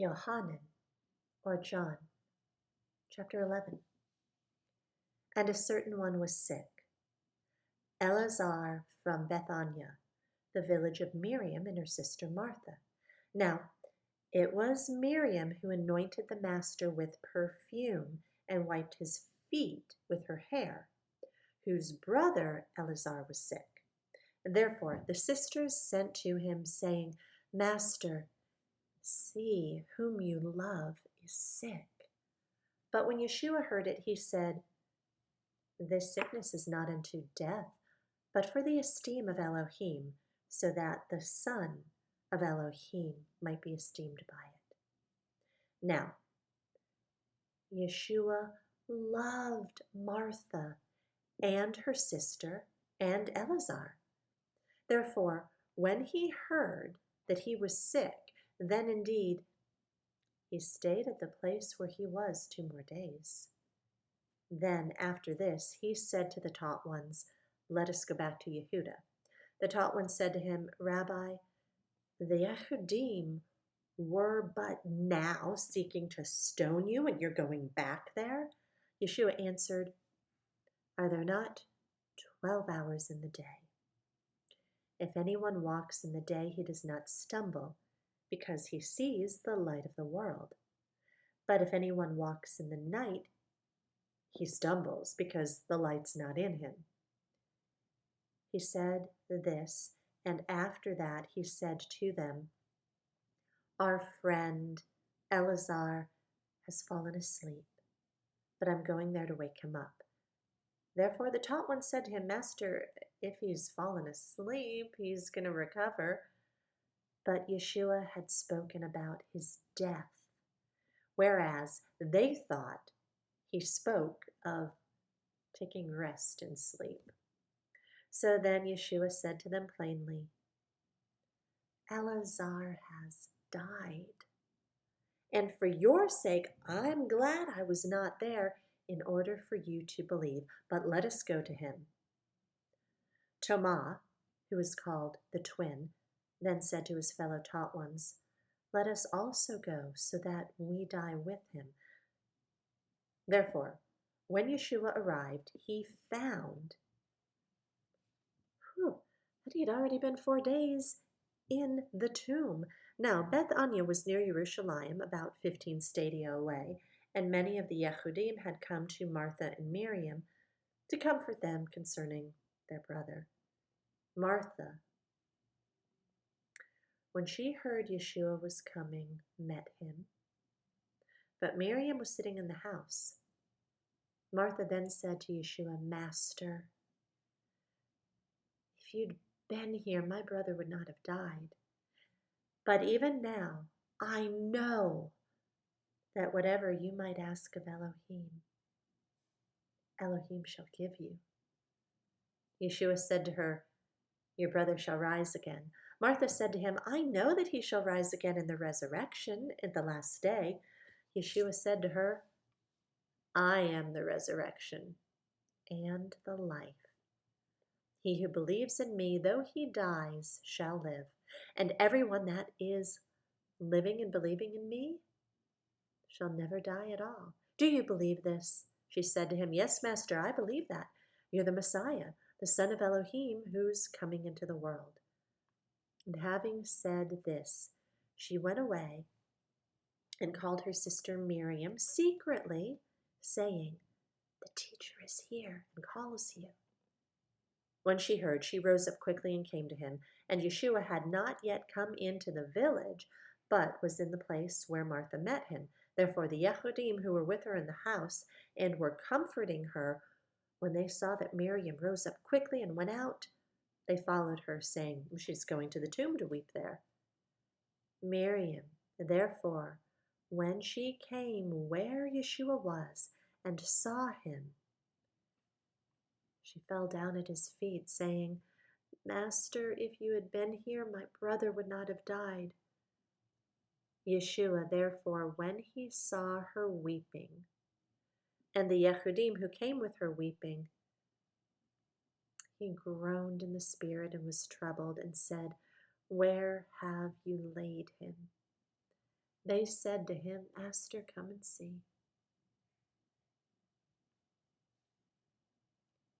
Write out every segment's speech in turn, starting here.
Yohanan, or John, chapter 11. And a certain one was sick, Eleazar from Bethania, the village of Miriam and her sister Martha. Now, it was Miriam who anointed the master with perfume and wiped his feet with her hair, whose brother Eleazar was sick. Therefore the sisters sent to him, saying, Master, see, whom you love is sick. But when Yeshua heard it, he said, This sickness is not unto death, but for the esteem of Elohim, so that the Son of Elohim might be esteemed by it. Now, Yeshua loved Martha and her sister and Eleazar. Therefore, when he heard that he was sick, then indeed he stayed at the place where he was 2 more days. Then after this he said to the taught ones, Let us go back to Yehuda. The taught ones said to him, Rabbi, the Yehudim were but now seeking to stone you, and you're going back there? Yeshua answered, Are there not 12 hours in the day? If anyone walks in the day, he does not stumble, because he sees the light of the world. But if anyone walks in the night, he stumbles, because the light's not in him. He said this, and after that he said to them, Our friend Eleazar has fallen asleep, but I'm going there to wake him up. Therefore the taught one said to him, Master, if he's fallen asleep, he's going to recover. But Yeshua had spoken about his death, whereas they thought he spoke of taking rest and sleep. So then Yeshua said to them plainly, Eleazar has died. And for your sake, I'm glad I was not there, in order for you to believe. But let us go to him. Tomah, who is called the twin, then said to his fellow taught ones, Let us also go, so that we die with him. Therefore, when Yeshua arrived, he found that he had already been 4 days in the tomb. Now, Bethania was near Jerusalem, about 15 stadia away, and many of the Yehudim had come to Martha and Miriam to comfort them concerning their brother. Martha, when she heard Yeshua was coming, met him, but Miriam was sitting in the house. Martha then said to Yeshua, Master, if you'd been here, my brother would not have died. But even now, I know that whatever you might ask of Elohim, Elohim shall give you. Yeshua said to her, Your brother shall rise again. Martha said to him, I know that he shall rise again in the resurrection at the last day. Yeshua said to her, I am the resurrection and the life. He who believes in me, though he dies, shall live. And everyone that is living and believing in me shall never die at all. Do you believe this? She said to him, Yes, Master, I believe that. You're the Messiah, the Son of Elohim, who's coming into the world. And having said this, she went away and called her sister Miriam secretly, saying, The teacher is here and calls you. When she heard, she rose up quickly and came to him. And Yeshua had not yet come into the village, but was in the place where Martha met him. Therefore the Yehudim who were with her in the house and were comforting her, when they saw that Miriam rose up quickly and went out, they followed her, saying, She's going to the tomb to weep there. Miriam, therefore, when she came where Yeshua was and saw him, she fell down at his feet, saying, Master, if you had been here, my brother would not have died. Yeshua, therefore, when he saw her weeping, and the Yehudim who came with her weeping, he groaned in the spirit and was troubled, and said, Where have you laid him? They said to him, Master, come and see.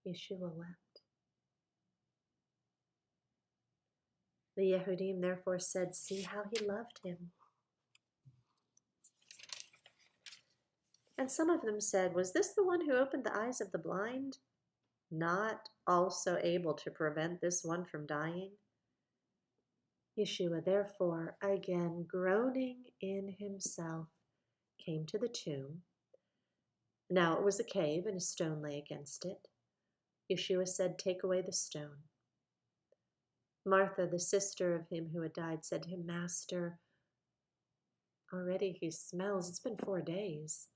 Yeshua wept. The Yehudim therefore said, see how he loved him. And some of them said, was this the one who opened the eyes of the blind? Not also able to prevent this one from dying? Yeshua therefore, again groaning in himself, came to the tomb. Now it was a cave, and a stone lay against it. Yeshua said, take away the stone. Martha, the sister of him who had died, said to him, Master, already he smells. It's been 4 days.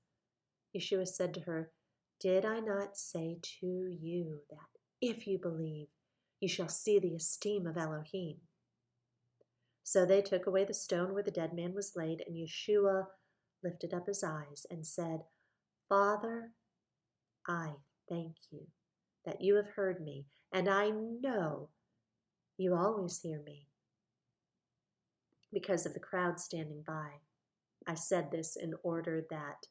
Yeshua said to her, did I not say to you that if you believe, you shall see the esteem of Elohim? So they took away the stone where the dead man was laid, and Yeshua lifted up his eyes and said, Father, I thank you that you have heard me, and I know you always hear me. Because of the crowd standing by, I said this in order that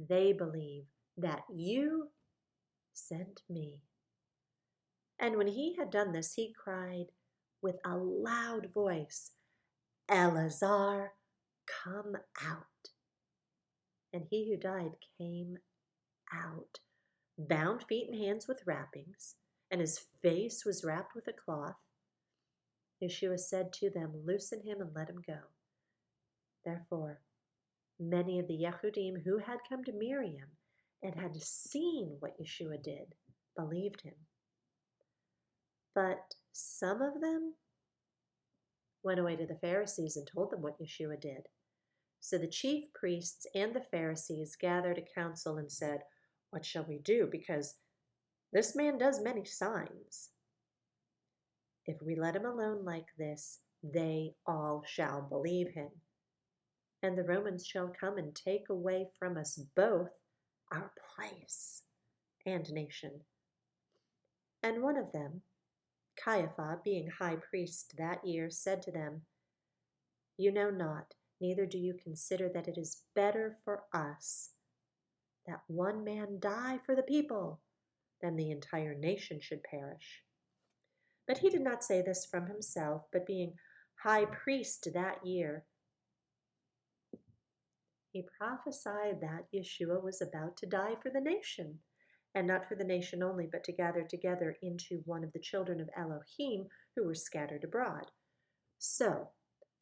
they believe that you sent me. And when he had done this, he cried with a loud voice, Eleazar, come out. And he who died came out, bound feet and hands with wrappings, and his face was wrapped with a cloth. Yeshua said to them, loosen him and let him go. Therefore, many of the Yehudim who had come to Miriam and had seen what Yeshua did believed him. But some of them went away to the Pharisees and told them what Yeshua did. So the chief priests and the Pharisees gathered a council and said, what shall we do? Because this man does many signs. If we let him alone like this, they all shall believe him. And the Romans shall come and take away from us both our place and nation. And one of them, Caiaphas, being high priest that year, said to them, you know not, neither do you consider that it is better for us that one man die for the people than the entire nation should perish. But he did not say this from himself, but being high priest that year, he prophesied that Yeshua was about to die for the nation, and not for the nation only, but to gather together into one of the children of Elohim who were scattered abroad. So,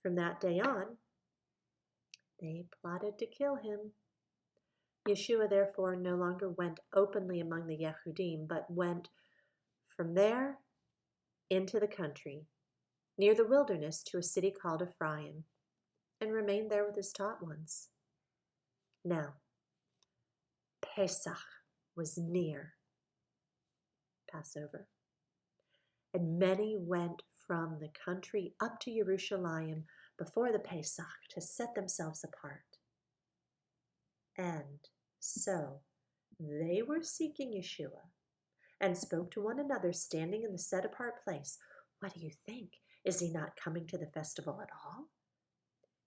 from that day on, they plotted to kill him. Yeshua therefore no longer went openly among the Yehudim, but went from there into the country, near the wilderness, to a city called Ephraim, and remained there with his taught ones. Now, Pesach was near, Passover, and many went from the country up to Jerusalem before the Pesach to set themselves apart. And so they were seeking Yeshua and spoke to one another standing in the set-apart place. What do you think? Is he not coming to the festival at all?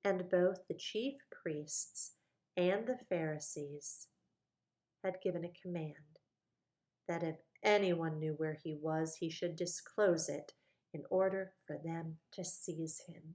And both the chief priests and the Pharisees had given a command that if anyone knew where he was, he should disclose it in order for them to seize him.